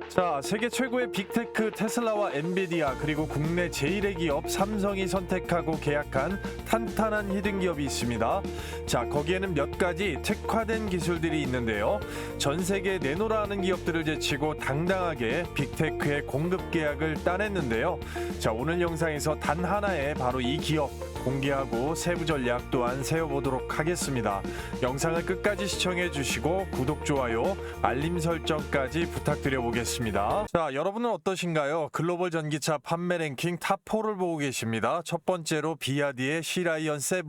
자, 세계 최고의 빅테크 테슬라와 엔비디아 그리고 국내 제1의 기업 삼성이 선택하고 계약한 탄탄한 히든 기업이 있습니다. 자, 거기에는 몇 가지 특화된 기술들이 있는데요. 전 세계 내노라 하는 기업들을 제치고 당당하게 빅테크의 공급 계약을 따냈는데요. 자, 오늘 영상에서 단 하나의 바로 이 기업 공개하고 세부 전략 또한 세워보도록 하겠습니다. 영상을 끝까지 시청해 주시고 구독, 좋아요, 알림 설정까지 부탁드려 보겠습니다. 자, 여러분은 어떠신가요? 글로벌 전기차 판매 랭킹 탑4를 보고 계십니다. 첫 번째로 비아디의 시라이언 7,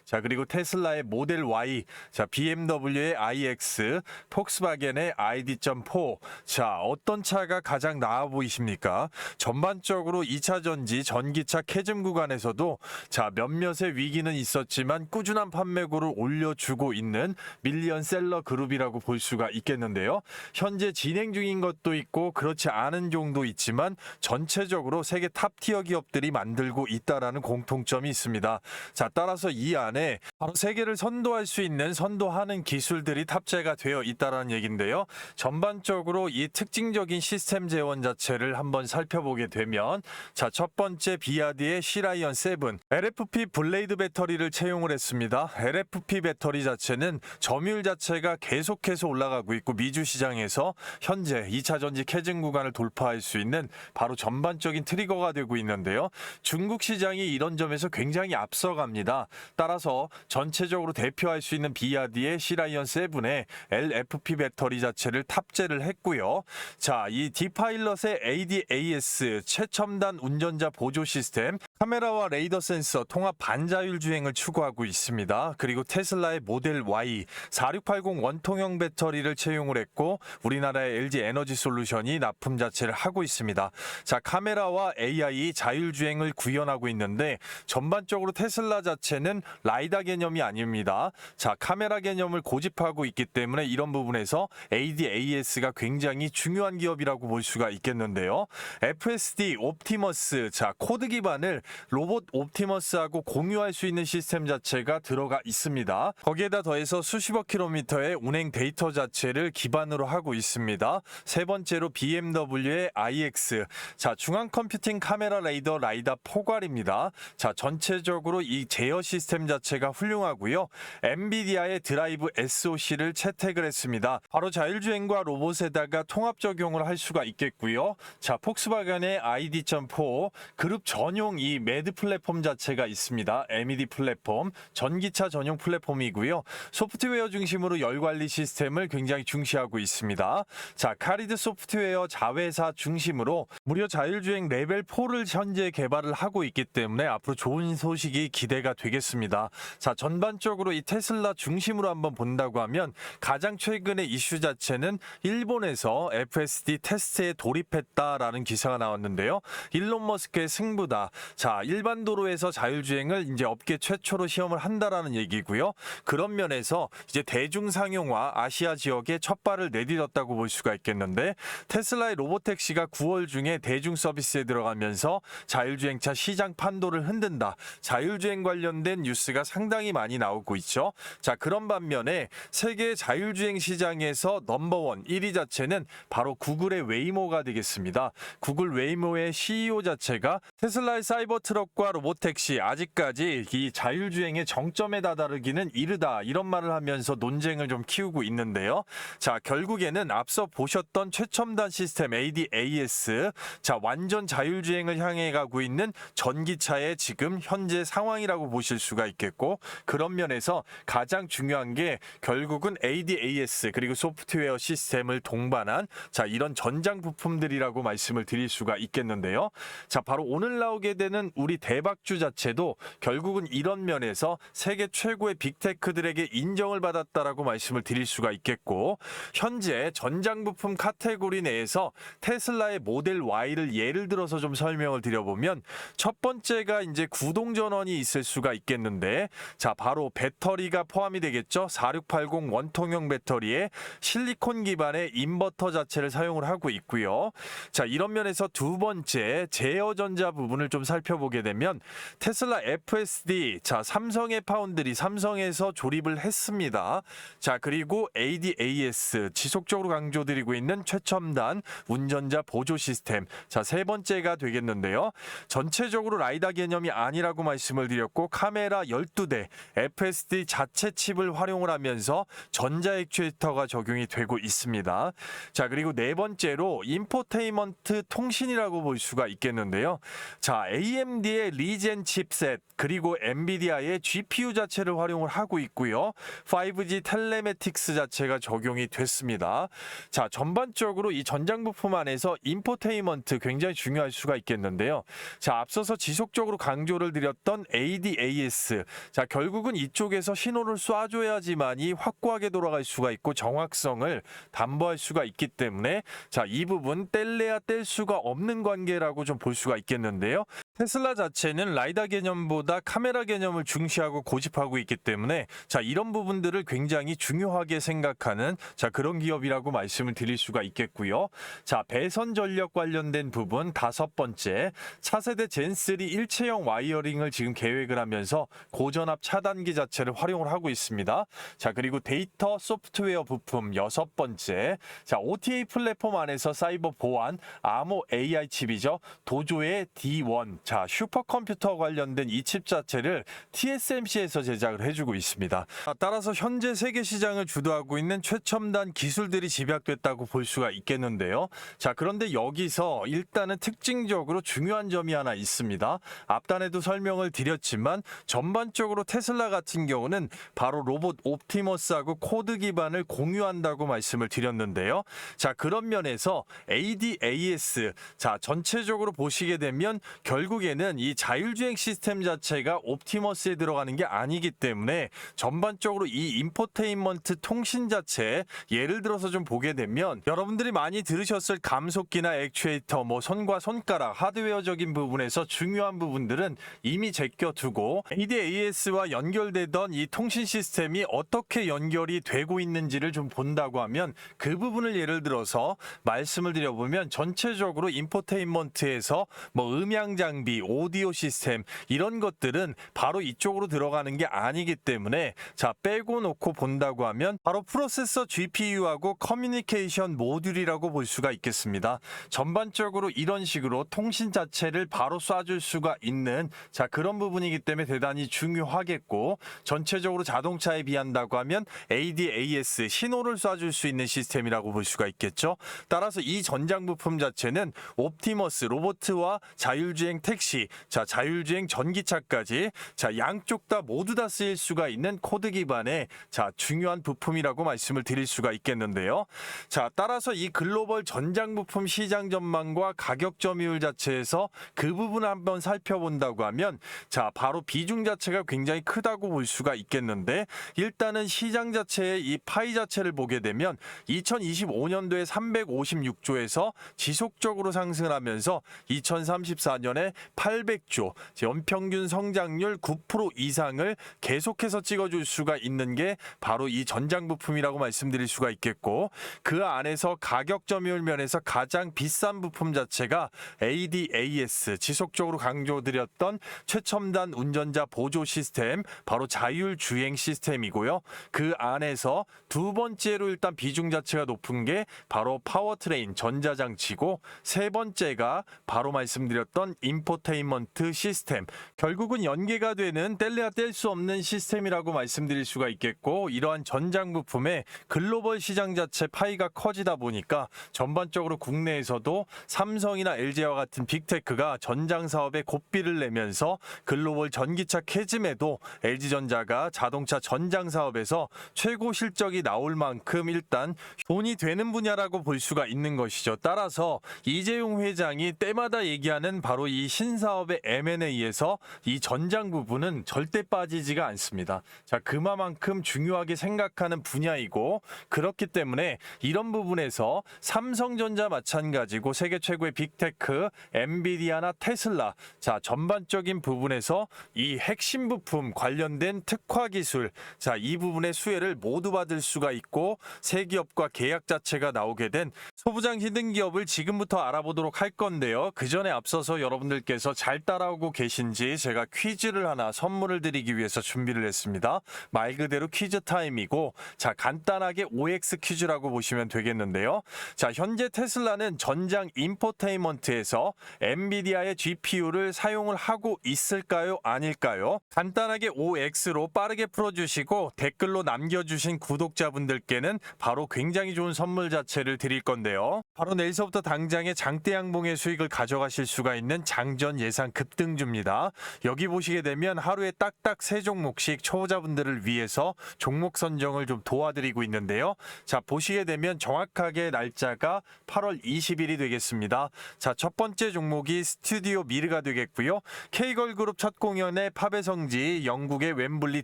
자 그리고 테슬라의 모델 Y, 자 BMW의 iX, 폭스바겐의 ID.4. 자, 어떤 차가 가장 나아 보이십니까? 전반적으로 2차 전지 전기차 캐즘 구간에서도 자 몇몇의 위기는 있었지만 꾸준한 판매고를 올려주고 있는 밀리언셀러 그룹이라고 볼 수가 있겠는데요. 현재 진행 중인 것도 있고 그렇지 않은 종도 있지만 전체적으로 세계 탑티어 기업들이 만들고 있다라는 공통점이 있습니다. 자, 따라서 이 안에 바로 세계를 선도할 수 있는 선도하는 기술들이 탑재가 되어 있다라는 얘기인데요. 전반적으로 이 특징적인 시스템 재원 자체를 한번 살펴보게 되면 자, 첫 번째 비아디의 시라이언 7 LFP 블레이드 배터리를 채용을 했습니다. LFP 배터리 자체는 점유율 자체가 계속해서 올라가고 있고 미주 시장에서 현재 2차 전지 캐즘 구간을 돌파할 수 있는 바로 전반적인 트리거가 되고 있는데요. 중국 시장이 이런 점에서 굉장히 앞서갑니다. 따라서 전체적으로 대표할 수 있는 비아디의 시라이언 7의 LFP 배터리 자체를 탑재를 했고요. 자, 이 디파일럿의 ADAS 최첨단 운전자 보조 시스템, 카메라와 레이더 센서 통합 반자율 주행을 추구하고 있습니다. 그리고 테슬라의 모델 Y 4680 원통형 배터리를 채용을 했고 우리나라의 LG 에너지 솔루션이 납품 자체를 하고 있습니다. 자, 카메라와 AI 자율 주행을 구현하고 있는데 전반적으로 테슬라 자체는 라이다 개념이 아닙니다. 자, 카메라 개념을 고집하고 있기 때문에 이런 부분에서 ADAS가 굉장히 중요한 기업이라고 볼 수가 있겠는데요. FSD 옵티머스, 자 코드 기반을 로봇 옵티머스하고 공유할 수 있는 시스템 자체가 들어가 있습니다. 거기에다 더해서 수십억 킬로미터의 운행 데이터 자체를 기반으로 하고 있습니다. 세 번째로 BMW의 iX, 자 중앙 컴퓨팅 카메라 레이더 라이다 포괄입니다. 자, 전체적으로 이 제어 시스템 자체가 훌륭하고요. 엔비디아의 드라이브 SoC를 채택을 했습니다. 바로 자율주행과 로봇에다가 통합 적용을 할 수가 있겠고요. 자, 폭스바겐의 ID.4 그룹 전용 이 매드 플랫폼 자체가 있습니다. MED 플랫폼, 전기차 전용 플랫폼이고요. 소프트웨어 중심으로 열 관리 시스템을 굉장히 중시하고 있습니다. 자, 카리드 소프트웨어 자회사 중심으로 무려 자율주행 레벨 4를 현재 개발을 하고 있기 때문에 앞으로 좋은 소식이 기대가 되겠습니다. 자, 전반적으로 이 테슬라 중심으로 한번 본다고 하면 가장 최근의 이슈 자체는 일본에서 FSD 테스트에 돌입했다라는 기사가 나왔는데요. 일론 머스크의 승부다. 자, 일반 도로에서 자율주행을 이제 업계 최초로 시험을 한다라는 얘기고요. 그런 면에서 이제 대중 상용화 아시아 지역에 첫 발을 내딛었다고 볼 수가 있겠는데 테슬라의 로보택시가 9월 중에 대중 서비스에 들어가면서 자율주행차 시장 판도를 흔든다. 자율주행 관련된 뉴스가 상당히 많이 나오고 있죠. 자, 그런 반면에 세계 자율주행 시장에서 넘버원 1위 자체는 바로 구글의 웨이모가 되겠습니다. 구글 웨이모의 CEO 자체가 테슬라의 사이버 트럭과 로보택시 아직까지 이 자율주행의 정점에 다다르기는 이르다 이런 말을 하면서 논쟁을 좀 키우고 있는데요. 자, 결국에는 앞서 보셨던 최첨단 시스템 ADAS, 자 완전 자율주행을 향해 가고 있는 전기차의 지금 현재 상황이라고 보실 수가 있겠고 그런 면에서 가장 중요한 게 결국은 ADAS 그리고 소프트웨어 시스템을 동반한 자 이런 전장 부품들이라고 말씀을 드릴 수가 있겠는데요. 자, 바로 오늘 나오게 되는 우리 대박주 자체도 결국은 이런 면에서 세계 최고의 빅테크들에게 인정을 받았다라고 말씀을 드릴 수가 있겠고 현재 전장 부품 카테고리 내에서 테슬라의 모델 Y를 예를 들어서 좀 설명을 드려보면 첫 번째가 이제 구동 전원이 있을 수가 있겠는데 자 바로 배터리가 포함이 되겠죠. 4680 원통형 배터리에 실리콘 기반의 인버터 자체를 사용을 하고 있고요. 자, 이런 면에서 두 번째 제어 전자 부분을 좀 살펴보게 되면 테슬라 FSD, 자 삼성의 파운드리 삼성에서 조립을 했습니다. 자, 그리고 ADAS 지속적으로 강조드리고 있는 최첨단 최첨단 운전자 보조 시스템. 자, 세 번째가 되겠는데요. 전체적으로 라이다 개념이 아니라고 말씀을 드렸고 카메라 12대, FSD 자체 칩을 활용을 하면서 전자 액추에이터가 적용이 되고 있습니다. 자, 그리고 네 번째로 인포테인먼트 통신이라고 볼 수가 있겠는데요. 자, AMD의 리젠 칩셋 그리고 엔비디아의 GPU 자체를 활용을 하고 있고요. 5G 텔레매틱스 자체가 적용이 됐습니다. 자, 전반적으로 이 전장 부품 안에서 인포테인먼트 굉장히 중요할 수가 있겠는데요. 자, 앞서서 지속적으로 강조를 드렸던 ADAS. 자, 결국은 이쪽에서 신호를 쏴줘야지만이 확고하게 돌아갈 수가 있고 정확성을 담보할 수가 있기 때문에 자, 이 부분 뗄래야 뗄 수가 없는 관계라고 좀 볼 수가 있겠는데요. 테슬라 자체는 라이다 개념보다 카메라 개념을 중시하고 고집하고 있기 때문에 자, 이런 부분들을 굉장히 중요하게 생각하는 자, 그런 기업이라고 말씀을 드릴 수가 있겠고요. 자, 배선 전력 관련된 부분 다섯 번째, 차세대 젠3 일체형 와이어링을 지금 계획을 하면서 고전압 차단기 자체를 활용을 하고 있습니다. 자, 그리고 데이터 소프트웨어 부품 여섯 번째, 자, OTA 플랫폼 안에서 사이버 보안 아모 AI 칩이죠. 도조의 D1. 자, 슈퍼컴퓨터 관련된 이 칩 자체를 TSMC에서 제작을 해주고 있습니다. 따라서 현재 세계 시장을 주도하고 있는 최첨단 기술들이 집약됐다고 볼 수가 있겠는데요. 자, 그런데 여기서 일단은 특징적으로 중요한 점이 하나 있습니다. 앞단에도 설명을 드렸지만 전반적으로 테슬라 같은 경우는 바로 로봇 옵티머스하고 코드 기반을 공유한다고 말씀을 드렸는데요. 자, 그런 면에서 ADAS, 자, 전체적으로 보시게 되면 결국에는 이 자율주행 시스템 자체가 옵티머스에 들어가는 게 아니기 때문에 전반적으로 이 인포테인먼트 통신 자체 예를 들어서 좀 보게 되면 여러분들이 많이 들으셨을 감속기나 액추에이터, 뭐 손과 손가락 하드웨어적인 부분에서 중요한 부분들은 이미 제껴두고 ADAS와 연결되던 이 통신 시스템이 어떻게 연결이 되고 있는지를 좀 본다고 하면 그 부분을 예를 들어서 말씀을 드려보면 전체적으로 인포테인먼트에서 뭐 음향 장비, 오디오 시스템 이런 것들은 바로 이쪽으로 들어가는 게 아니기 때문에 자, 빼고 놓고 본다고 하면 바로 프로세서 GPU하고 커뮤니케이션 모듈이라고 볼 수가 있겠습니다. 전반적으로 이런 식으로 통신 자체를 바로 쏴줄 수가 있는 자, 그런 부분이기 때문에 대단히 중요하겠고 전체적으로 자동차에 비한다고 하면 ADAS 신호를 쏴줄 수 있는 시스템이라고 볼 수가 있겠죠. 따라서 이 전장 부품 자체는 옵티머스 로보트와 자율주행 택시, 자, 자율주행 전기차까지 자, 양쪽 다 모두 다 쓰일 수가 있는 코드 기반의 자, 중요한 부품이라고 말씀을 드릴 수가 있겠는데요. 자, 따라서 이 글로벌 전장 부품 시장 전망과 가격 점유율 자체에서 그 부분을 한번 살펴본다고 하면 자, 바로 비중 자체가 굉장히 크다고 볼 수가 있겠는데 일단은 시장 자체의 이 파이 자체를 보게 되면 2025년도에 356조에서 지속적으로 상승을 하면서 2034년에 800조, 연평균 성장률 9% 이상을 계속해서 찍어줄 수가 있는 게 바로 이 전장 부품이라고 말씀드릴 수가 있겠고 그 안에서 가격 점유율 면에서 가장 비싼 부품 자체가 ADAS, 지속적으로 강조드렸던 최첨단 운전자 보조 시스템, 바로 자율주행 시스템이고요. 그 안에서 두 번째로 일단 비중 자체가 높은 게 바로 파워트레인, 전자장치고 세 번째가 바로 말씀드렸던 인포테인먼트 시스템, 결국은 연계가 되는 뗄래야 뗄 수 없는 시스템이라고 말씀드릴 수가 있겠고 이러한 전장 부품의 글로벌 시장 자체 파이가 커지다 보니까 전반적으로 국내에서도 삼성이나 LG와 같은 빅테크가 전장 사업에 고삐를 내면서 글로벌 전기차 캐즘에도 LG전자가 자동차 전장 사업에서 최고 실적이 나올 만큼 일단 돈이 되는 분야라고 볼 수가 있는 것이죠. 따라서 이재용 회장이 때마다 얘기하는 바로 이 신사업의 M&A에서 이 전장 부분은 절대 빠지지가 않습니다. 자, 그만큼 중요하게 생각하는 분야이고 그렇기 때문에 이런 부분에서 삼성전자 마찬가지고 세계 최고의 빅테크, 엔비디아나 테슬라, 자, 전반적인 부분에서 이 핵심 부품 관련된 특화 기술, 자, 이 부분의 수혜를 모두 받을 수가 있고 새 기업과 계약 자체가 나오게 된 소부장 히든 기업을 지금부터 알아보도록 할 건데요. 그 전에 앞서서 여러분들께서 잘 따라오고 계신지 제가 퀴즈를 하나 선물을 드리기 위해서 준비를 했습니다. 말 그대로 퀴즈 타임이고 자, 간단하게 OX 퀴즈라고 보시면 되겠는데요. 자, 현재 테슬라는 전장 인포테인먼트에서 엔비디아의 GPU를 사용을 하고 있을까요? 아닐까요? 간단하게 OX로 빠르게 풀어주시고 댓글로 남겨주신 구독자분들께는 바로 굉장히 좋은 선물 자체를 드릴 건데요. 바로 내일서부터 당장의 장대양봉의 수익을 가져가실 수가 있는 장전 예상 급등주입니다. 여기 보시게 되면 하루에 딱딱 3종목씩 초보자분들을 위해서 종목 선정을 좀 도와드리고 있는데요. 자, 보시게 되면 정확하게 날짜가 8월 20일이 되겠습니다. 자, 첫 번째 종목이 스튜디오 미르가 되겠고요. K걸그룹 첫 공연에 팝의 성지 영국의 웸블리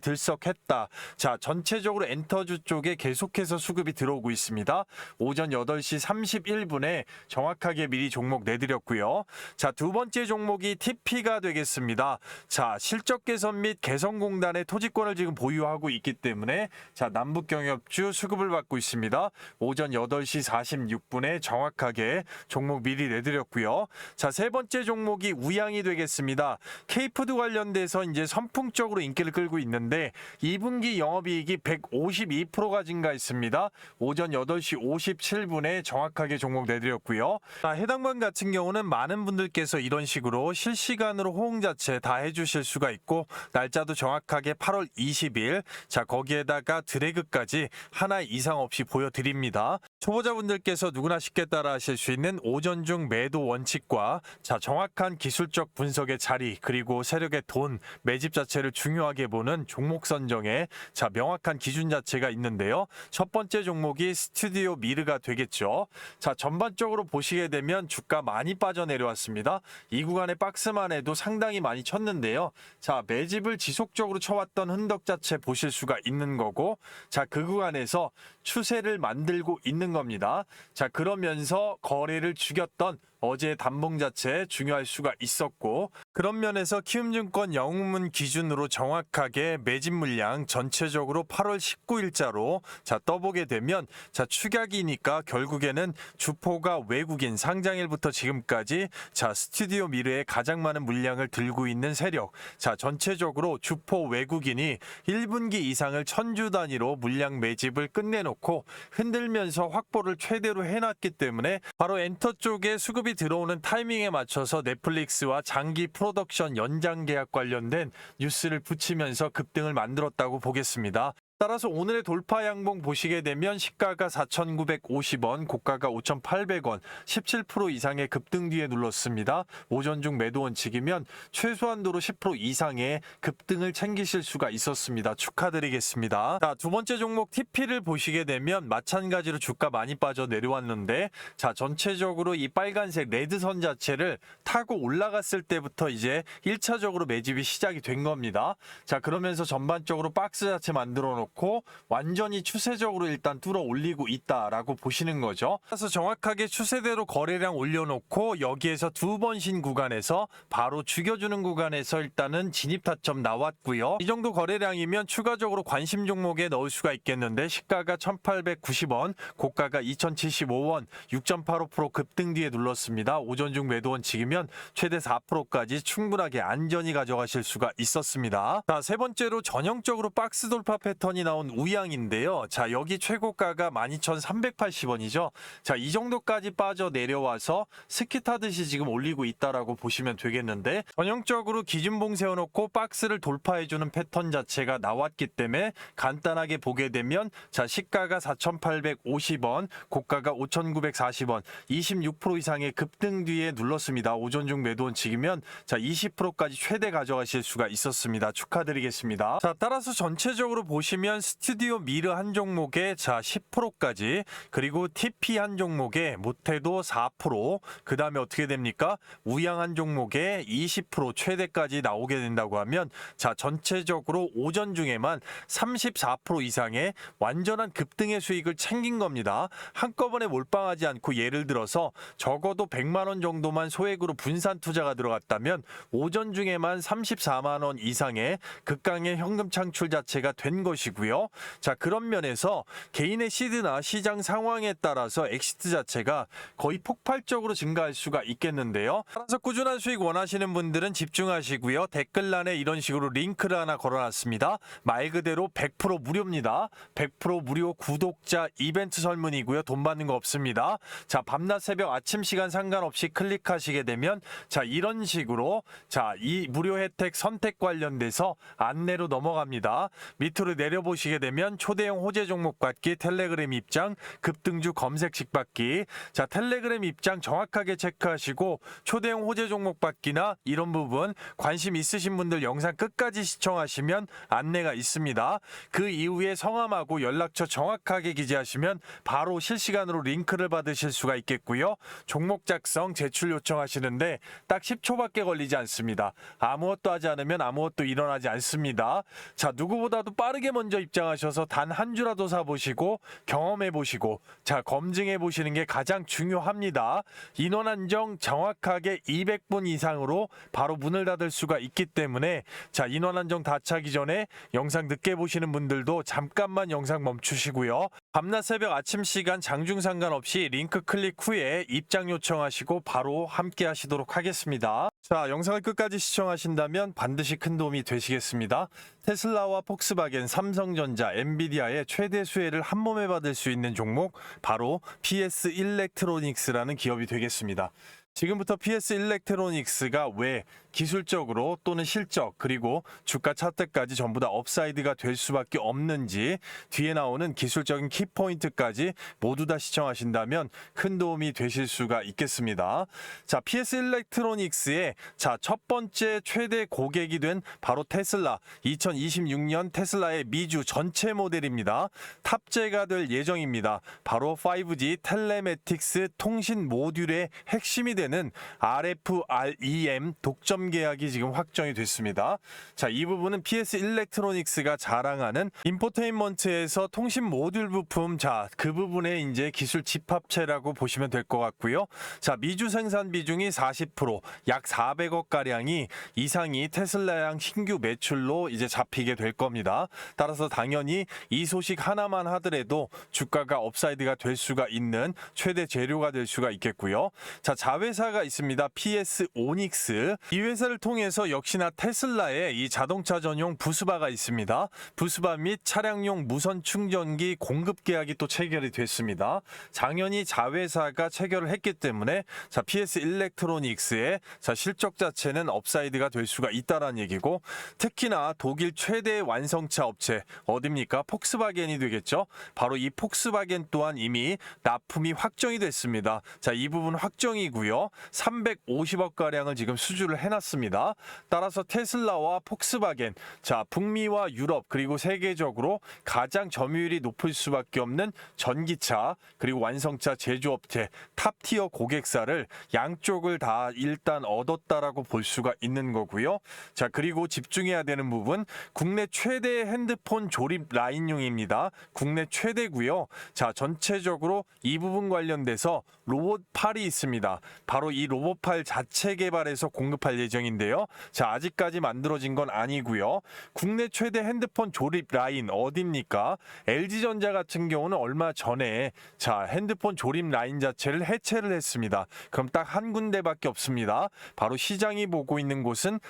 들썩했다. 자, 전체적으로 엔터주 쪽에 계속해서 수급이 들어오고 있습니다. 오전 8시 31분에 정확하게 미리 종목 내드렸고요. 자, 두 번째 종목이 TP가 되겠습니다. 자, 실적 개선 및 개성공단의 토지권을 지금 보유하고 있기 때문에 자, 남북경협주 수급을 받고 있습니다. 오전 8시 46분에 정확하게 종목 미리 내드렸고요. 자, 세 번째 종목이 우양이 되겠습니다. K푸드 관련돼서 이제 선풍적으로 인기를 끌고 있는데 2분기 영업이익이 152%가 증가했습니다. 오전 8시 57분에 정확하게 종목 내드렸고요. 자, 해당 반 같은 경우는 많은 분들께서 이런 식으로 실시간으로 호응 자체 다 해주실 수가 있고 날짜도 정확하게 8월 20일 자, 거기에다가 드래그까지 하나 이상 없이 보여드립니다. 초보자분들께서 누구나 쉽게 따라 하실 수 있는 오전 중 매도 원칙과 자, 정확한 기술적 분석의 자리 그리고 세력의 돈 매집 자체를 중요하게 보는 종목 선정에 자, 명확한 기준 자체가 있는데요. 첫 번째 종목이 스튜디오 미르가 되겠죠. 자, 전반적으로 보시게 되면 주가 많이 빠져 내려왔습니다. 이 구간의 박스만 해도 상당히 많이 쳤는데요. 자, 매집을 지속적으로 쳐왔던 흔적 자체 보실 수가 있는 거고 자, 그 구간에서 추세를 만들고 있는 겁니다. 자, 그러면서 거래를 죽였던 어제의 단봉 자체 중요할 수가 있었고 그런 면에서 키움증권 영웅문 기준으로 정확하게 매집 물량 전체적으로 8월 19일자로 자, 떠보게 되면 자, 축약이니까 결국에는 주포가 외국인 상장일부터 지금까지 자, 스튜디오 미르에 가장 많은 물량을 들고 있는 세력 자, 전체적으로 주포 외국인이 1분기 이상을 천주 단위로 물량 매집을 끝내놓고 흔들면서 확보를 최대로 해놨기 때문에 바로 엔터 쪽에 수급이 들어오는 타이밍에 맞춰서 넷플릭스와 장기 프로덕션 연장 계약 관련된 뉴스를 붙이면서 급등을 만들었다고 보겠습니다. 따라서 오늘의 돌파 양봉 보시게 되면 시가가 4,950원, 고가가 5,800원, 17% 이상의 급등 뒤에 눌렀습니다. 오전 중 매도 원칙이면 최소한도로 10% 이상의 급등을 챙기실 수가 있었습니다. 축하드리겠습니다. 자, 두 번째 종목 TP를 보시게 되면 마찬가지로 주가 많이 빠져 내려왔는데 자, 전체적으로 이 빨간색 레드선 자체를 타고 올라갔을 때부터 이제 1차적으로 매집이 시작이 된 겁니다. 자, 그러면서 전반적으로 박스 자체 만들어 놓고 완전히 추세적으로 일단 뚫어 올리고 있다라고 보시는 거죠. 그래서 정확하게 추세대로 거래량 올려놓고 여기에서 두 번 신 구간에서 바로 죽여주는 구간에서 일단은 진입 타점 나왔고요. 이 정도 거래량이면 추가적으로 관심 종목에 넣을 수가 있겠는데 시가가 1,890원, 고가가 2,075원, 6.85% 급등 뒤에 눌렀습니다. 오전 중 매도 원칙이면 최대 4%까지 충분하게 안전히 가져가실 수가 있었습니다. 자, 세 번째로 전형적으로 박스 돌파 패턴이 나온 우양인데요. 자, 여기 최고가가 12,380원이죠. 자, 이 정도까지 빠져 내려와서 스키 타듯이 지금 올리고 있다라고 보시면 되겠는데 전형적으로 기준봉 세워놓고 박스를 돌파해주는 패턴 자체가 나왔기 때문에 간단하게 보게 되면 자, 시가가 4,850원, 고가가 5,940원, 26% 이상의 급등 뒤에 눌렀습니다. 오전 중 매도 원칙이면 자, 20%까지 최대 가져가실 수가 있었습니다. 축하드리겠습니다. 자, 따라서 전체적으로 보시면 스튜디오 미르 한 종목에 자, 10%까지 그리고 TP 한 종목에 못해도 4%, 그 다음에 어떻게 됩니까? 우양 한 종목에 20% 최대까지 나오게 된다고 하면 자, 전체적으로 오전 중에만 34% 이상의 완전한 급등의 수익을 챙긴 겁니다. 한꺼번에 몰빵하지 않고 예를 들어서 적어도 100만 원 정도만 소액으로 분산 투자가 들어갔다면 오전 중에만 34만 원 이상의 극강의 현금 창출 자체가 된 것이고 것이고요. 자, 그런 면에서 개인의 시드나 시장 상황에 따라서 엑시트 자체가 거의 폭발적으로 증가할 수가 있겠는데요. 따라서 꾸준한 수익 원하시는 분들은 집중하시고요. 댓글란에 이런 식으로 링크를 하나 걸어놨습니다. 말 그대로 100% 무료입니다. 100% 무료 구독자 이벤트 설문이고요. 돈 받는 거 없습니다. 자, 밤낮 새벽 아침 시간 상관없이 클릭하시게 되면 자, 이런 식으로 자, 이 무료 혜택 선택 관련돼서 안내로 넘어갑니다. 밑으로 내려보시게 되면 초대형 호재 종목 받기, 텔레그램 입장, 급등주 검색식 받기. 자, 텔레그램 입장 정확하게 체크하시고 초대형 호재 종목 받기나 이런 부분 관심 있으신 분들 영상 끝까지 시청하시면 안내가 있습니다. 그 이후에 성함하고 연락처 정확하게 기재하시면 바로 실시간으로 링크를 받으실 수가 있겠고요. 종목 작성 제출 요청하시는데 딱 10초밖에 걸리지 않습니다. 아무것도 하지 않으면 아무것도 일어나지 않습니다. 자, 누구보다도 빠르게 먼저 입장하셔서 단 한 주라도 사보시고 경험해보시고 자, 검증해보시는 게 가장 중요합니다. 인원 한정 정확하게 200분 이상으로 바로 문을 닫을 수가 있기 때문에 자, 인원 한정 다 차기 전에 영상 늦게 보시는 분들도 잠깐만 영상 멈추시고요. 밤낮 새벽 아침 시간 장중 상관없이 링크 클릭 후에 입장 요청하시고 바로 함께 하시도록 하겠습니다. 자, 영상을 끝까지 시청하신다면 반드시 큰 도움이 되시겠습니다. 테슬라와 폭스바겐, 삼성전자, 엔비디아의 최대 수혜를 한 몸에 받을 수 있는 종목 바로 PS 일렉트로닉스라는 기업이 되겠습니다. 지금부터 PS 일렉트로닉스가 왜 기술적으로 또는 실적 그리고 주가 차트까지 전부 다 업사이드가 될 수밖에 없는지 뒤에 나오는 기술적인 키포인트까지 모두 다 시청하신다면 큰 도움이 되실 수가 있겠습니다. 자, PS 일렉트로닉스의 자, 첫 번째 최대 고객이 된 바로 테슬라, 2026년 테슬라의 미주 전체 모델입니다. 탑재가 될 예정입니다. 바로 5G 텔레매틱스 통신 모듈의 핵심이 되는 RFREM 독점 계약이 지금 확정이 됐습니다. 자, 이 부분은 PS 일렉트로닉스가 자랑하는 인포테인먼트에서 통신 모듈 부품, 자, 그 부분의 이제 기술 집합체라고 보시면 될 것 같고요. 자, 미주 생산 비중이 40%, 약 400억 가량이 이상이 테슬라양 신규 매출로 이제 잡히게 될 겁니다. 따라서 당연히 이 소식 하나만 하더라도 주가가 업사이드가 될 수가 있는 최대 재료가 될 수가 있겠고요. 자, 자회사가 있습니다. PS 오닉스. 이 회사를 통해서 역시나 테슬라의 이 자동차 전용 부스바가 있습니다. 부스바 및 차량용 무선 충전기 공급 계약이 또 체결이 됐습니다. 당연히 자회사가 체결을 했기 때문에 자, PS 일렉트로닉스의 자, 실적 자체는 업사이드가 될 수가 있다라는 얘기고, 특히나 독일 최대 완성차 업체 어딥니까? 폭스바겐이 되겠죠. 바로 이 폭스바겐 또한 이미 납품이 확정이 됐습니다. 자, 이 부분 확정이고요. 350억 가량을 지금 수주를 해놨습니다. 따라서 테슬라와 폭스바겐, 자, 북미와 유럽 그리고 세계적으로 가장 점유율이 높을 수밖에 없는 전기차 그리고 완성차 제조업체 탑티어 고객사를 양쪽을 다 일단 얻었다라고 볼 수가 있는 거고요. 자, 그리고 집중해야 되는 부분, 국내 최대 핸드폰 조립 라인용입니다. 국내 최대고요. 자, 전체적으로 이 부분 관련돼서 로봇팔이 있습니다. 바로 이 로봇팔 자체 개발해서 공급할 예정인데요. 자, 아직까지 만들어진 건 아니고요. 국내 최대 핸드폰 조립 라인 어딥니까? LG전자 같은 경우는 얼마 전에 자, 핸드폰 조립 라인 자체를 해체를 했습니다. 그럼 딱 한 군데밖에 없습니다. 바로 시장이 보고 있는 곳은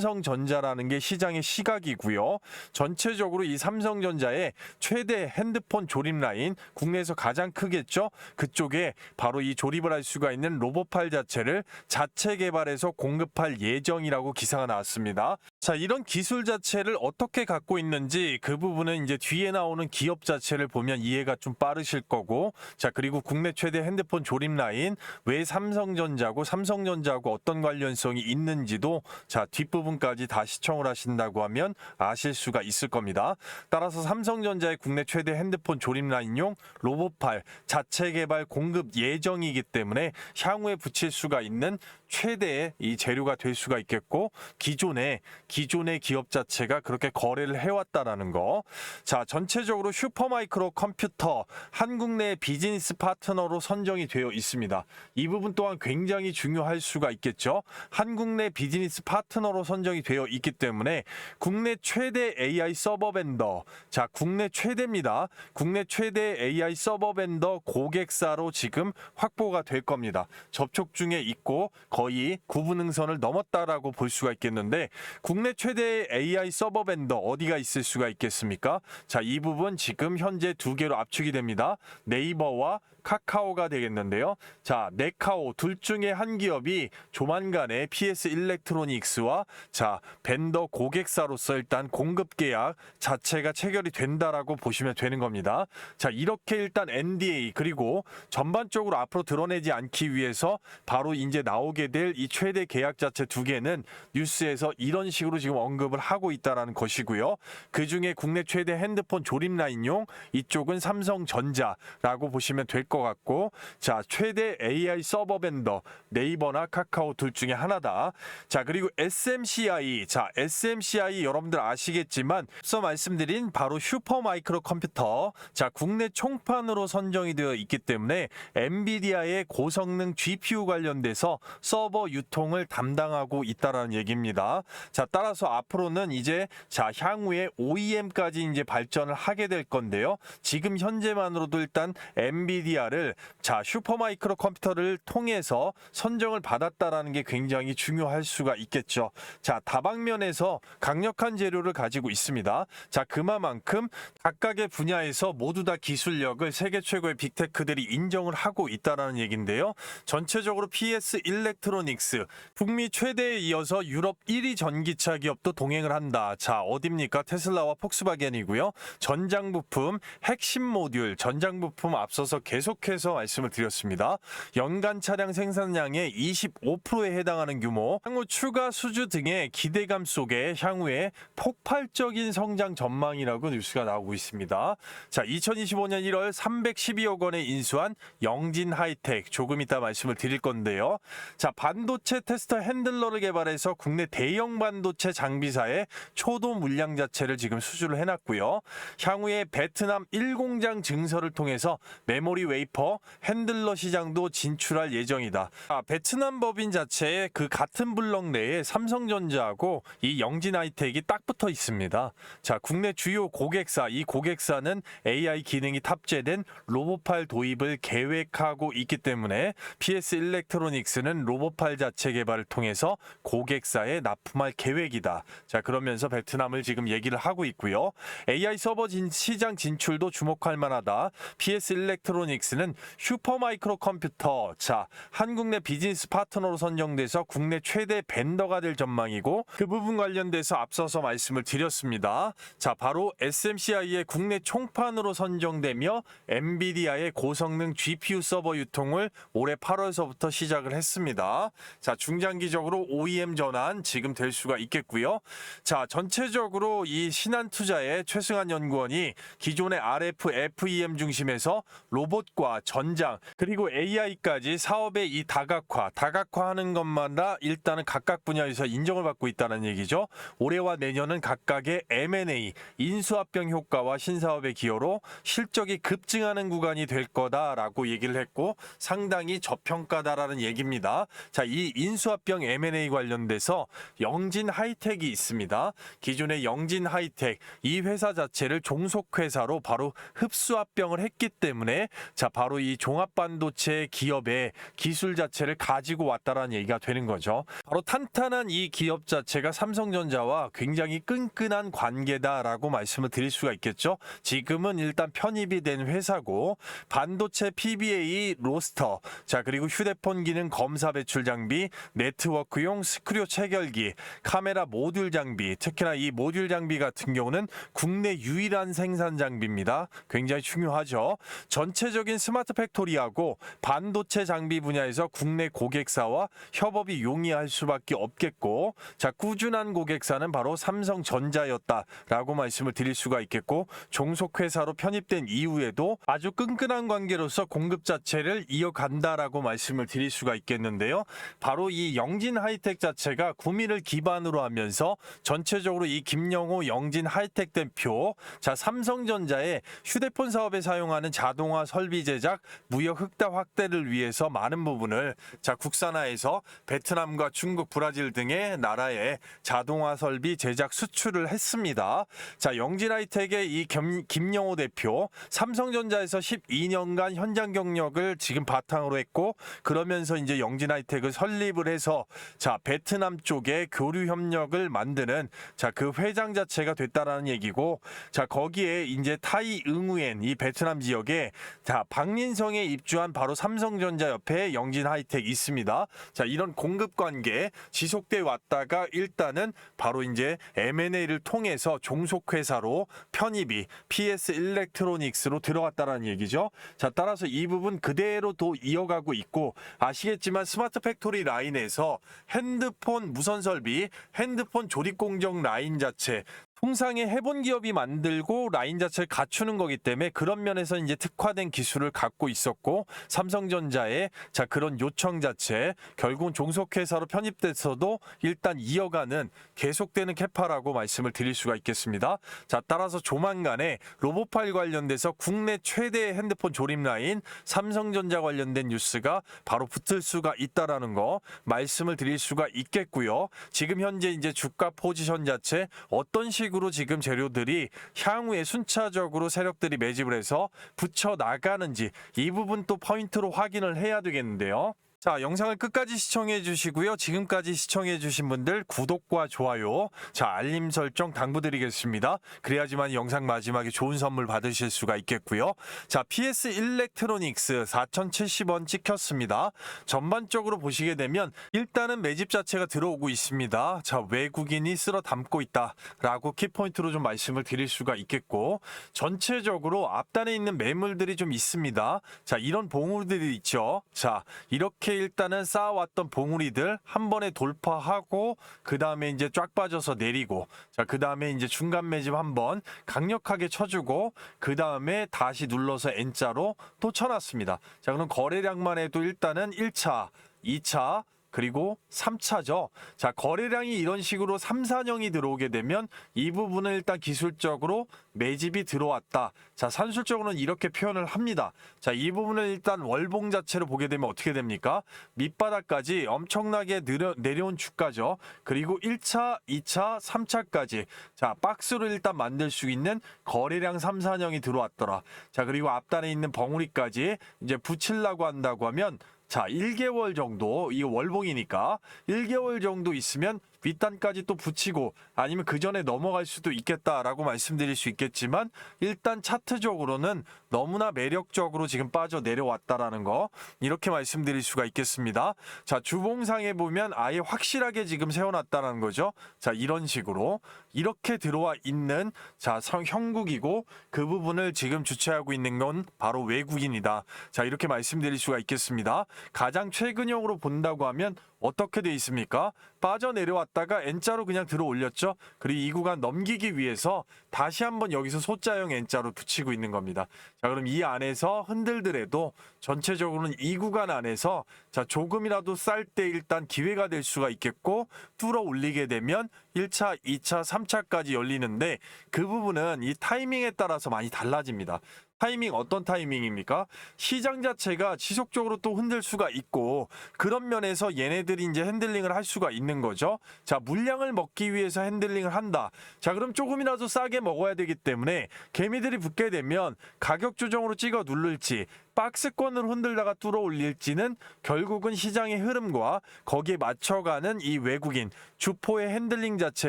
삼성전자라는 게 시장의 시각이고요. 전체적으로 이 삼성전자의 최대 핸드폰 조립 라인, 국내에서 가장 크겠죠? 그쪽에 바로 이 조립을 할 수가 있는 로봇팔 자체를 자체 개발해서 공급할 예정이라고 기사가 나왔습니다. 자, 이런 기술 자체를 어떻게 갖고 있는지 그 부분은 이제 뒤에 나오는 기업 자체를 보면 이해가 좀 빠르실 거고, 자, 그리고 국내 최대 핸드폰 조립 라인 왜 삼성전자하고 어떤 관련성이 있는지도 자, 뒷부분까지 다 시청을 하신다고 하면 아실 수가 있을 겁니다. 따라서 삼성전자의 국내 최대 핸드폰 조립 라인용 로봇팔 자체 개발 공급 예정이기 때문에 향후에 붙일 수가 있는 최대의 이 재료가 될 수가 있겠고, 기존에 기존의 기업 자체가 그렇게 거래를 해왔다라는 거. 자, 전체적으로 슈퍼마이크로 컴퓨터 한국 내 비즈니스 파트너로 선정이 되어 있습니다. 이 부분 또한 굉장히 중요할 수가 있겠죠. 한국 내 비즈니스 파트너로 선정이 되어 있기 때문에 국내 최대 AI 서버 벤더, 자, 국내 최대입니다. 국내 최대 AI 서버 벤더 고객사로 지금 확보가 될 겁니다. 접촉 중에 있고 거의 구분응선을 넘었다라고 볼 수가 있겠는데, 국내 최대 AI 서버 벤더 어디가 있을 수가 있겠습니까? 자, 이 부분 지금 현재 두 개로 압축이 됩니다. 네이버와 카카오가 되겠는데요. 자, 네카오 둘 중에 한 기업이 조만간에 PS 일렉트로닉스와 자, 벤더 고객사로서 일단 공급 계약 자체가 체결이 된다라고 보시면 되는 겁니다. 자, 이렇게 일단 NDA 그리고 전반적으로 앞으로 드러내지 않기 위해서 바로 이제 나오게 될 이 최대 계약 자체 두 개는 뉴스에서 이런 식으로 지금 언급을 하고 있다라는 것이고요. 그 중에 국내 최대 핸드폰 조립 라인용 이쪽은 삼성전자라고 보시면 될 것 같고, 자, 최대 AI 서버 벤더 네이버나 카카오 둘 중에 하나다. 자, 그리고 SMCI, 자, SMCI 여러분들 아시겠지만 앞서 말씀드린 바로 슈퍼마이크로 컴퓨터, 자, 국내 총판으로 선정이 되어 있기 때문에 엔비디아의 고성능 GPU 관련돼서 서버 유통을 담당하고 있다라는 얘기입니다. 자, 따라서 앞으로는 이제 자, 향후에 OEM까지 이제 발전을 하게 될 건데요. 지금 현재만으로도 일단 엔비디아를 자, 슈퍼마이크로 컴퓨터를 통해서 선정을 받았다라는 게 굉장히 중요할 수가 있겠죠. 자, 다방면에서 강력한 재료를 가지고 있습니다. 자, 그만큼 각각의 분야에서 모두 다 기술력을 세계 최고의 빅테크들이 인정을 하고 있다라는 얘기인데요. 전체적으로 PS 일렉트로닉스 북미 최대에 이어서 유럽 1위 전기차 기업도 동행을 한다. 자, 어딥니까? 테슬라와 폭스바겐이고요. 전장 부품, 핵심 모듈, 전장 부품 앞서서 계속해서 말씀을 드렸습니다. 연간 차량 생산량의 25%에 해당하는 규모, 향후 추가 수주 등의 기대감 속에 향후에 폭발적인 성장 전망이라고 뉴스가 나오고 있습니다. 자, 2025년 1월 312억 원에 인수한 영진 하이텍, 조금 이따 말씀을 드릴 건데요. 자, 반도체 테스터 핸들러를 개발해서 국내 대형 반도체 장비사의 초도 물량 자체를 지금 수주를 해놨고요. 향후에 베트남 1공장 증설을 통해서 메모리 웨이퍼 핸들러 시장도 진출할 예정이다. 베트남 법인 자체에 그 같은 블럭 내에 삼성전자하고 이 영진 하이텍이 딱 붙어 있습니다. 자, 국내 주요 고객사, 이 고객사는 AI 기능이 탑재된 로봇팔 도입을 계획하고 있기 때문에 PS 일렉트로닉스는 로봇팔 자체 개발을 통해서 고객사에 납품할 계획이다. 자, 그러면서 베트남을 지금 얘기를 하고 있고요. AI 서버 시장 진출도 주목할 만하다. PS 일렉트로닉스는 슈퍼마이크로 컴퓨터, 자, 한국 내 비즈니스 파트너로 선정돼서 국내 최대 벤더가 될 전망이고, 그 부분 관련돼서 앞서서 말씀을 드렸습니다. 자, 바로 SMCI의 국내 총판으로 선정되며 엔비디아의 고성능 GPU 서버 유통을 올해 8월서부터 시작을 했습니다. 자, 중장기적으로 OEM 전환 지금 될 수가 있겠고요. 자, 전체적으로 이 신한투자의 최승환 연구원이 기존의 RF, FEM 중심에서 로봇과 전장 그리고 AI까지 사업의 이 다각화하는 것마다 일단은 각각 분야에서 인정을 받고 있다는 얘기죠. 올해와 내년은 각각의 M&A, 인수합병 효과와 신사업의 기여로 실적이 급증하는 구간이 될 거다라고 얘기를 했고, 상당히 저평가다라는 얘기입니다. 자, 이 인수합병 M&A 관련돼서 영진 하이텍이 있습니다. 기존의 영진 하이텍, 이 회사 자체를 종속회사로 바로 흡수합병을 했기 때문에 자, 바로 이 종합반도체 기업의 기술 자체를 가지고 왔다라는 얘기가 되는 거죠. 바로 탄탄한 이 기업 자체가 삼성전자와 굉장히 끈끈한 관계다라고 말씀을 드릴 수가 있겠죠. 지금은 일단 편입이 된 회사고, 반도체 PBA 로스터, 자, 그리고 휴대폰 기능 검사 배출 장비, 네트워크용 스크류 체결기, 카메라 모듈 장비, 특히나 이 모듈 장비 같은 경우는 국내 유일한 생산 장비입니다. 굉장히 중요하죠. 전체적인 스마트 팩토리하고 반도체 장비 분야에서 국내 고객사와 협업이 용이할 수밖에 없겠고, 자, 꾸준한 고객사는 바로 삼성전자였다라고 말씀을 드릴 수가 있겠고, 종속회사로 편입된 이후에도 아주 끈끈한 관계로서 공급 자체를 이어간다라고 말씀을 드릴 수가 있겠는데요. 바로 이 영진 하이텍 자체가 구미를 기반으로 하면서 전체적으로 이 김영호 영진 하이텍 대표, 자, 삼성전자의 휴대폰 사업에 사용하는 자동화 설비 제작 무역 흑자 확대를 위해서 많은 부분을 자, 국산화해서 베트남과 중국, 브라질 등의 나라에 자동화 설비 제작 수출을 했습니다. 자, 영진 하이텍의 이 김영호 대표, 삼성전자에서 12년간 현장 경력을 지금 바탕으로 했고, 그러면서 이제 영진 하이텍을 설립을 해서 자, 베트남 쪽에 교류 협력을 만드는 자, 그 회장 자체가 됐다라는 얘기고, 자, 거기에 이제 타이 응우엔 이 베트남 지역에 자, 박린성에 입주한 바로 삼성전자 옆에 영진 하이텍 있습니다. 자, 이런 공급 관계 지속돼 왔다가 일단은 바로 이제 M&A를 통해서 종속회사로 편입이 PS 일렉트로닉스로 들어갔다라는 얘기죠. 자, 따라서 이 부분 그대로 또 이어가고 있고, 아시겠지만 스마트 팩토리 라인에서 핸드폰 무선 설비, 핸드폰 조립 공정 라인 자체 통상의 해본 기업이 만들고 라인 자체를 갖추는 거기 때문에 그런 면에서 이제 특화된 기술을 갖고 있었고, 삼성전자의 자, 그런 요청 자체 결국은 종속회사로 편입돼서도 일단 이어가는 계속되는 캐파라고 말씀을 드릴 수가 있겠습니다. 자, 따라서 조만간에 로봇파일 관련돼서 국내 최대의 핸드폰 조립 라인 삼성전자 관련된 뉴스가 바로 붙을 수가 있다라는 거 말씀을 드릴 수가 있겠고요. 지금 현재 이제 주가 포지션 자체 어떤 식으로 지금 재료들이 향후에 순차적으로 세력들이 매집을 해서 붙여 나가는지 이 부분 또 포인트로 확인을 해야 되겠는데요. 자, 영상을 끝까지 시청해 주시고요. 지금까지 시청해 주신 분들 구독과 좋아요, 자, 알림 설정 당부드리겠습니다. 그래야지만 영상 마지막에 좋은 선물 받으실 수가 있겠고요. 자, PS 일렉트로닉스 4,070원 찍혔습니다. 전반적으로 보시게 되면 일단은 매집 자체가 들어오고 있습니다. 자, 외국인이 쓸어 담고 있다라고 키포인트로 좀 말씀을 드릴 수가 있겠고, 전체적으로 앞단에 있는 매물들이 좀 있습니다. 자, 이런 봉우리들이 있죠. 자, 이렇게 일단은 쌓아왔던 봉우리들 한 번에 돌파하고 그 다음에 이제 쫙 빠져서 내리고, 자, 그 다음에 이제 중간 매집 한번 강력하게 쳐주고 그 다음에 다시 눌러서 N자로 또 쳐놨습니다. 자, 그럼 거래량만 해도 일단은 1차, 2차 그리고 3차죠. 자, 거래량이 이런 식으로 3, 4령이 들어오게 되면 이 부분은 일단 기술적으로 매집이 들어왔다. 자, 산술적으로는 이렇게 표현을 합니다. 자, 이 부분을 일단 월봉 자체로 보게 되면 어떻게 됩니까? 밑바닥까지 엄청나게 내려온 주가죠. 그리고 1차, 2차, 3차까지 자, 박스로 일단 만들 수 있는 거래량 3, 4령이 들어왔더라. 자, 그리고 앞단에 있는 벙우리까지 이제 붙이려고 한다고 하면 자, 1개월 정도, 이 월봉이니까 1개월 정도 있으면 윗단까지 또 붙이고 아니면 그 전에 넘어갈 수도 있겠다라고 말씀드릴 수 있겠지만, 일단 차트적으로는 너무나 매력적으로 지금 빠져 내려왔다라는 거 이렇게 말씀드릴 수가 있겠습니다. 자, 주봉상에 보면 아예 확실하게 지금 세워놨다는 거죠. 자, 이런 식으로 이렇게 들어와 있는 자, 형국이고 그 부분을 지금 주체하고 있는 건 바로 외국인이다. 자, 이렇게 말씀드릴 수가 있겠습니다. 가장 최근형으로 본다고 하면 어떻게 돼 있습니까? 빠져내려왔다가 N자로 그냥 들어 올렸죠. 그리고 이 구간 넘기기 위해서 다시 한번 여기서 소자형 N자로 붙이고 있는 겁니다. 자, 그럼 이 안에서 흔들더라도 전체적으로는 이 구간 안에서 자, 조금이라도 쌀 때 일단 기회가 될 수가 있겠고, 뚫어 올리게 되면 1차, 2차, 3차까지 열리는데 그 부분은 이 타이밍에 따라서 많이 달라집니다. 타이밍 어떤 타이밍입니까? 시장 자체가 지속적으로 또 흔들 수가 있고, 그런 면에서 얘네들이 이제 핸들링을 할 수가 있는 거죠. 자, 물량을 먹기 위해서 핸들링을 한다. 자, 그럼 조금이라도 싸게 먹어야 되기 때문에 개미들이 붙게 되면 가격 조정으로 찍어 누를지 박스권으로 흔들다가 뚫어 올릴지는 결국은 시장의 흐름과 거기에 맞춰가는 이 외국인 주포의 핸들링 자체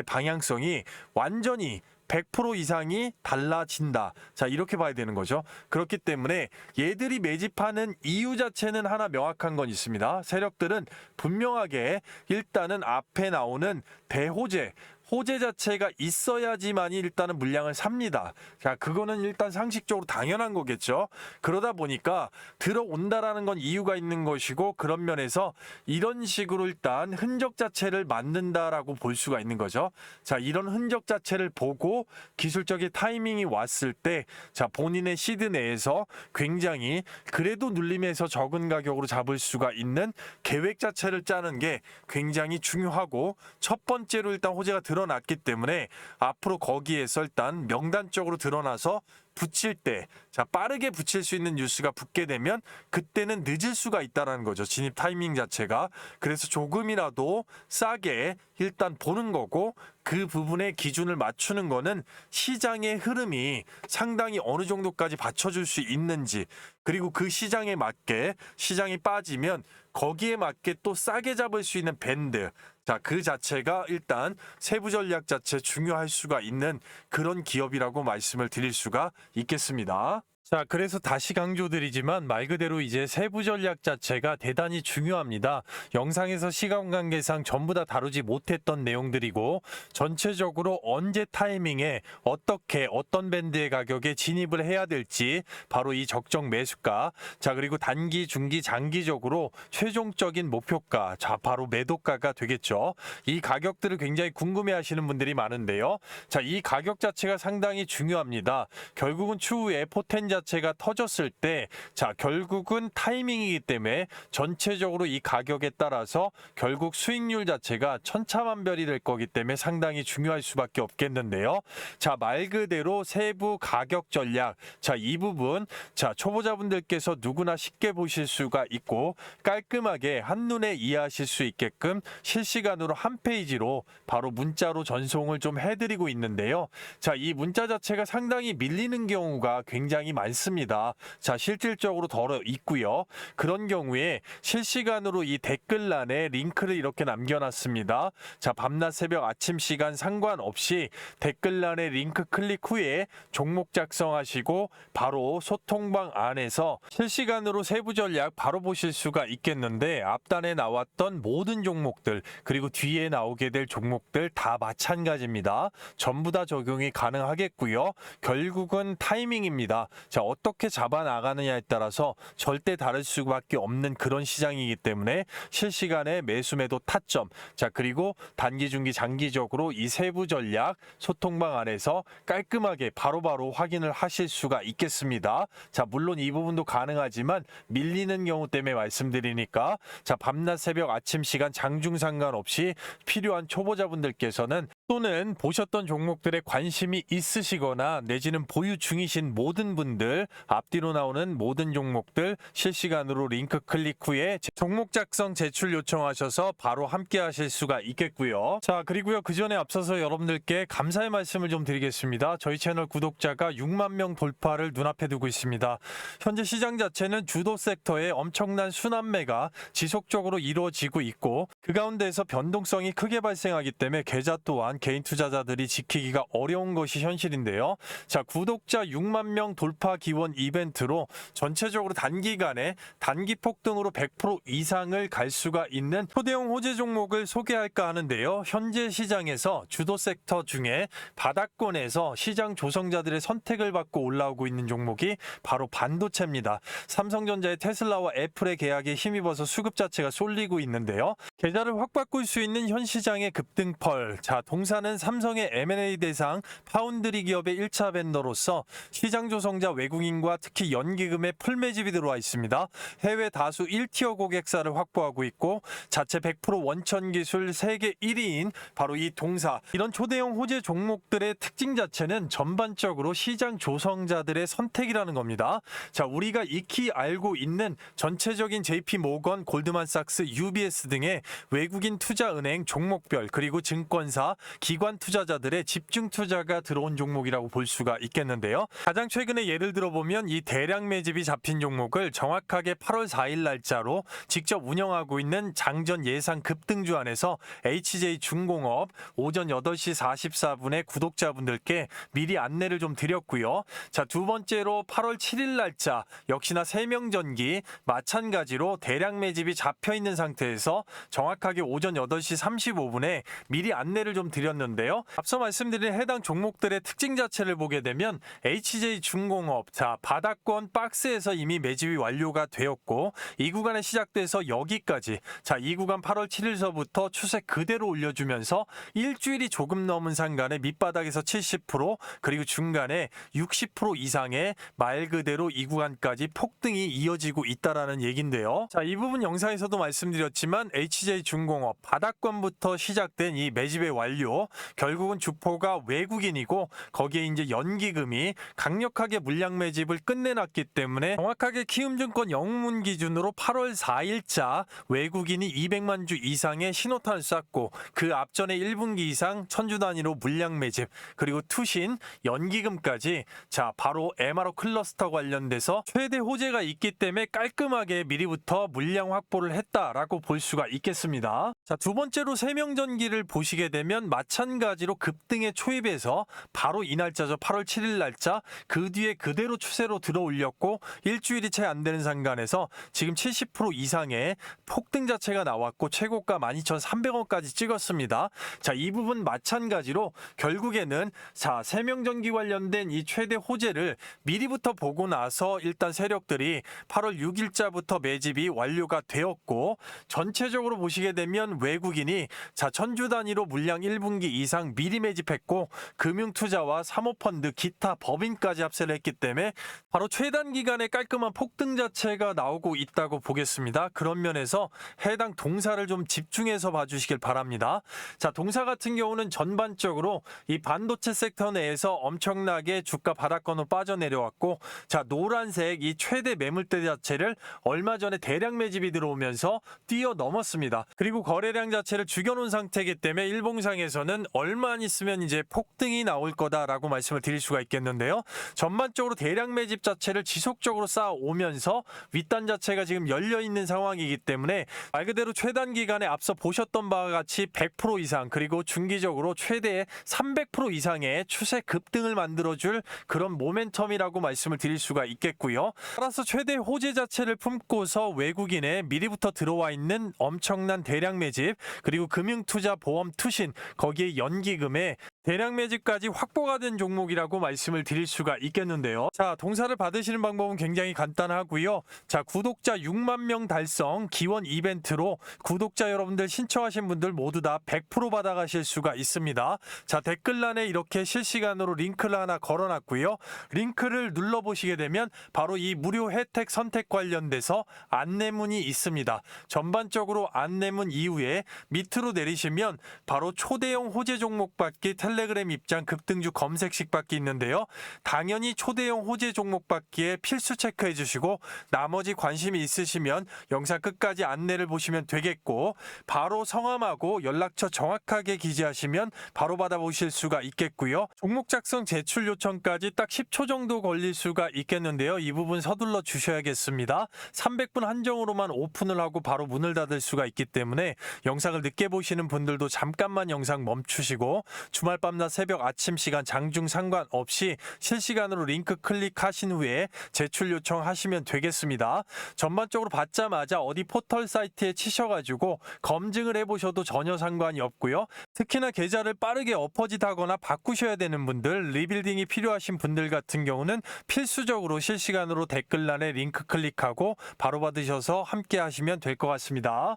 방향성이 완전히 100% 이상이 달라진다. 자, 이렇게 봐야 되는 거죠. 그렇기 때문에 얘들이 매집하는 이유 자체는 하나 명확한 건 있습니다. 세력들은 분명하게 일단은 앞에 나오는 대호재, 호재 자체가 있어야지만이 일단은 물량을 삽니다. 자, 그거는 일단 상식적으로 당연한 거겠죠. 그러다 보니까 들어온다라는 건 이유가 있는 것이고, 그런 면에서 이런 식으로 일단 흔적 자체를 만든다라고 볼 수가 있는 거죠. 자, 이런 흔적 자체를 보고 기술적인 타이밍이 왔을 때, 자, 본인의 시드 내에서 굉장히 그래도 눌림에서 적은 가격으로 잡을 수가 있는 계획 자체를 짜는 게 굉장히 중요하고, 첫 번째로 일단 호재가 드러났기 때문에 앞으로 거기에서 일단 명단적으로 드러나서 붙일 때, 자, 빠르게 붙일 수 있는 뉴스가 붙게 되면 그때는 늦을 수가 있다는 거죠. 진입 타이밍 자체가. 그래서 조금이라도 싸게 일단 보는 거고, 그 부분에 기준을 맞추는 거는 시장의 흐름이 상당히 어느 정도까지 받쳐줄 수 있는지, 그리고 그 시장에 맞게 시장이 빠지면 거기에 맞게 또 싸게 잡을 수 있는 밴드, 자, 그 자체가 일단 세부 전략 자체 중요할 수가 있는 그런 기업이라고 말씀을 드릴 수가 있겠습니다. 자, 그래서 다시 강조드리지만 말 그대로 이제 세부 전략 자체가 대단히 중요합니다. 영상에서 시간 관계상 전부 다 다루지 못했던 내용들이고, 전체적으로 언제 타이밍에 어떻게 어떤 밴드의 가격에 진입을 해야 될지, 바로 이 적정 매수가, 자, 그리고 단기, 중기, 장기적으로 최종적인 목표가, 자, 바로 매도가가 되겠죠. 이 가격들을 굉장히 궁금해 하시는 분들이 많은데요. 자, 이 가격 자체가 상당히 중요합니다. 결국은 추후에 포텐 자체가 터졌을 때, 자, 결국은 타이밍이기 때문에 전체적으로 이 가격에 따라서 결국 수익률 자체가 천차만별이 될 거기 때문에 상당히 중요할 수밖에 없겠는데요. 자, 말 그대로 세부 가격 전략, 자, 이 부분, 자, 초보자분들께서 누구나 쉽게 보실 수가 있고 깔끔하게 한눈에 이해하실 수 있게끔 실시간으로 한 페이지로 바로 문자로 전송을 좀 해드리고 있는데요. 자, 이 문자 자체가 상당히 밀리는 경우가 굉장히 많습니다. 자, 실질적으로 덜어 있고요. 그런 경우에 실시간으로 이 댓글란에 링크를 이렇게 남겨놨습니다. 자, 밤낮 새벽 아침 시간 상관없이 댓글란에 링크 클릭 후에 종목 작성하시고 바로 소통방 안에서 실시간으로 세부 전략 바로 보실 수가 있겠는데, 앞단에 나왔던 모든 종목들 그리고 뒤에 나오게 될 종목들 다 마찬가지입니다. 전부 다 적용이 가능하겠고요. 결국은 타이밍입니다. 자, 어떻게 잡아 나가느냐에 따라서 절대 다를 수밖에 없는 그런 시장이기 때문에 실시간에 매수 매도 타점, 자, 그리고 단기, 중기, 장기적으로 이 세부 전략 소통방 안에서 깔끔하게 바로바로 확인을 하실 수가 있겠습니다. 자, 물론 이 부분도 가능하지만 밀리는 경우 때문에 말씀드리니까, 자, 밤낮 새벽 아침 시간 장중 상관없이 필요한 초보자분들께서는, 또는 보셨던 종목들에 관심이 있으시거나 내지는 보유 중이신 모든 분들, 앞뒤로 나오는 모든 종목들 실시간으로 링크 클릭 후에 종목 작성 제출 요청하셔서 바로 함께 하실 수가 있겠고요. 자, 그리고요, 그 전에 앞서서 여러분들께 감사의 말씀을 좀 드리겠습니다. 저희 채널 구독자가 6만 명 돌파를 눈앞에 두고 있습니다. 현재 시장 자체는 주도 섹터에 엄청난 순환매가 지속적으로 이루어지고 있고, 그 가운데에서 변동성이 크게 발생하기 때문에 계좌 또한 개인 투자자들이 지키기가 어려운 것이 현실인데요. 자, 구독자 6만 명 돌파 기원 이벤트로 전체적으로 단기간에 단기 폭등으로 100% 이상을 갈 수가 있는 초대형 호재 종목을 소개할까 하는데요. 현재 시장에서 주도 섹터 중에 바닥권에서 시장 조성자들의 선택을 받고 올라오고 있는 종목이 바로 반도체입니다. 삼성전자의 테슬라와 애플의 계약에 힘입어서 수급 자체가 쏠리고 있는데요. 계좌를 확 바꿀 수 있는 현 시장의 급등펄. 자, 동사는 삼성의 M&A 대상 파운드리 기업의 1차 벤더로서 시장 조성자 외국인과 특히 연기금의 풀 매집이 들어와 있습니다. 해외 다수 1티어 고객사를 확보하고 있고, 자체 100% 원천 기술 세계 1위인 바로 이 동사. 이런 초대형 호재 종목들의 특징 자체는 전반적으로 시장 조성자들의 선택이라는 겁니다. 자, 우리가 익히 알고 있는 전체적인 JP 모건, 골드만삭스, UBS 등의 외국인 투자은행 종목별, 그리고 증권사, 기관 투자자들의 집중 투자가 들어온 종목이라고 볼 수가 있겠는데요. 가장 최근에 예를 들어보면 이 대량 매집이 잡힌 종목을 정확하게 8월 4일 날짜로 직접 운영하고 있는 장전 예상 급등주 안에서 HJ중공업 오전 8시 44분에 구독자분들께 미리 안내를 좀 드렸고요. 자, 두 번째로 8월 7일 날짜 역시나 세명전기 마찬가지로 대량 매집이 잡혀 있는 상태에서 정확하게 오전 8시 35분에 미리 안내를 좀 드렸는데요. 앞서 말씀드린 해당 종목들의 특징 자체를 보게 되면 HJ중공업, 자, 바닥권 박스에서 이미 매집이 완료가 되었고 이 구간에 시작돼서 여기까지, 자, 이 구간 8월 7일서부터 추세 그대로 올려주면서 일주일이 조금 넘은 상간에 밑바닥에서 70% 그리고 중간에 60% 이상의 말 그대로 이 구간까지 폭등이 이어지고 있다라는 얘긴데요. 자, 이 부분 영상에서도 말씀드렸지만 HJ중공업 바닥권부터 시작된 이 매집의 완료, 결국은 주포가 외국인이고 거기에 이제 연기금이 강력하게 물량 매집을 끝내놨기 때문에 정확하게 키움증권 영문 기준으로 8월 4일자 외국인이 200만 주 이상의 신호탄을 쐈고 그 앞전에 1분기 이상 천주 단위로 물량 매집 그리고 투신, 연기금까지, 자, 바로 MRO 클러스터 관련돼서 최대 호재가 있기 때문에 깔끔하게 미리부터 물량 확보를 했다라고 볼 수가 있겠습니다. 자, 두 번째로 세명전기를 보시게 되면 마찬가지로 급등의 초입에서 바로 이 날짜죠. 8월 7일 날짜 그 뒤에 그대로 추세로 들어 올렸고 일주일이 채 안 되는 상간에서 지금 70% 이상의 폭등 자체가 나왔고 최고가 12,300원까지 찍었습니다. 자, 이 부분 마찬가지로 결국에는, 자, 세명전기 관련된 이 최대 호재를 미리부터 보고 나서 일단 세력들이 8월 6일자부터 매집이 완료가 되었고 전체적으로 보시게 되면 외국인이, 자, 천주 단위로 물량 1분기 이상 미리 매집했고 금융투자와 사모펀드, 기타 법인까지 합세를 했기 때문에 바로 최단 기간에 깔끔한 폭등 자체가 나오고 있다고 보겠습니다. 그런 면에서 해당 동사를 좀 집중해서 봐주시길 바랍니다. 자, 동사 같은 경우는 전반적으로 이 반도체 섹터 내에서 엄청나게 주가 바닥권으로 빠져내려왔고, 자, 노란색 이 최대 매물대 자체를 얼마 전에 대량 매집이 들어오면서 뛰어넘었습니다. 그리고 거래량 자체를 죽여놓은 상태이기 때문에 일봉상에서는 얼마 안 있으면 이제 폭등이 나올 거다라고 말씀을 드릴 수가 있겠는데요. 전반적으로 대량 매집 자체를 지속적으로 쌓아오면서 윗단 자체가 지금 열려있는 상황이기 때문에 말 그대로 최단 기간에 앞서 보셨던 바와 같이 100% 이상 그리고 중기적으로 최대 300% 이상의 추세 급등을 만들어줄 그런 모멘텀이라고 말씀을 드릴 수가 있겠고요. 따라서 최대 호재 자체를 품고서 외국인의 미리부터 들어와 있는 엄청난 대량 매집 그리고 금융투자, 보험, 투신, 거기에 연기금에 대량 매집까지 확보가 된 종목이라고 말씀을 드릴 수가 있겠는데요. 자, 동사를 받으시는 방법은 굉장히 간단하고요. 자, 구독자 6만 명 달성 기원 이벤트로 구독자 여러분들 신청하신 분들 모두 다 100% 받아가실 수가 있습니다. 자, 댓글란에 이렇게 실시간으로 링크를 하나 걸어놨고요. 링크를 눌러보시게 되면 바로 이 무료 혜택 선택 관련돼서 안내문이 있습니다. 전반적으로 안내문 이후에 밑으로 내리시면 바로 초대형 호재 종목 받기 텔레그램 입장 급등주 검색식 받기 있는데요. 당연히 초대형 호재 종목 받기에 필수 체크해 주시고 나머지 관심이 있으시면 영상 끝까지 안내를 보시면 되겠고 바로 성함하고 연락처 정확하게 기재하시면 바로 받아보실 수가 있겠고요. 종목 작성 제출 요청까지 딱 10초 정도 걸릴 수가 있겠는데요. 이 부분 서둘러 주셔야겠습니다. 300분 한정으로만 오픈을 하고 바로 문을 닫을 수가 있기 때문에 영상을 늦게 보시는 분들도 잠깐만 영상 멈추시고 주말 밤낮 새벽 아침 시간 장중 상관없이 실시간으로 링크 클릭하신 후에 제출 요청하시면 되겠습니다. 전반적으로 받자마자 어디 포털 사이트에 치셔가지고 검증을 해보셔도 전혀 상관이 없고요. 특히나 계좌를 빠르게 엎어짓하거나 바꾸셔야 되는 분들, 리빌딩이 필요하신 분들 같은 경우는 필수적으로 실시간으로 댓글란에 링크 클릭하고 바로 받으셔서 함께 하시면 될 것 같습니다.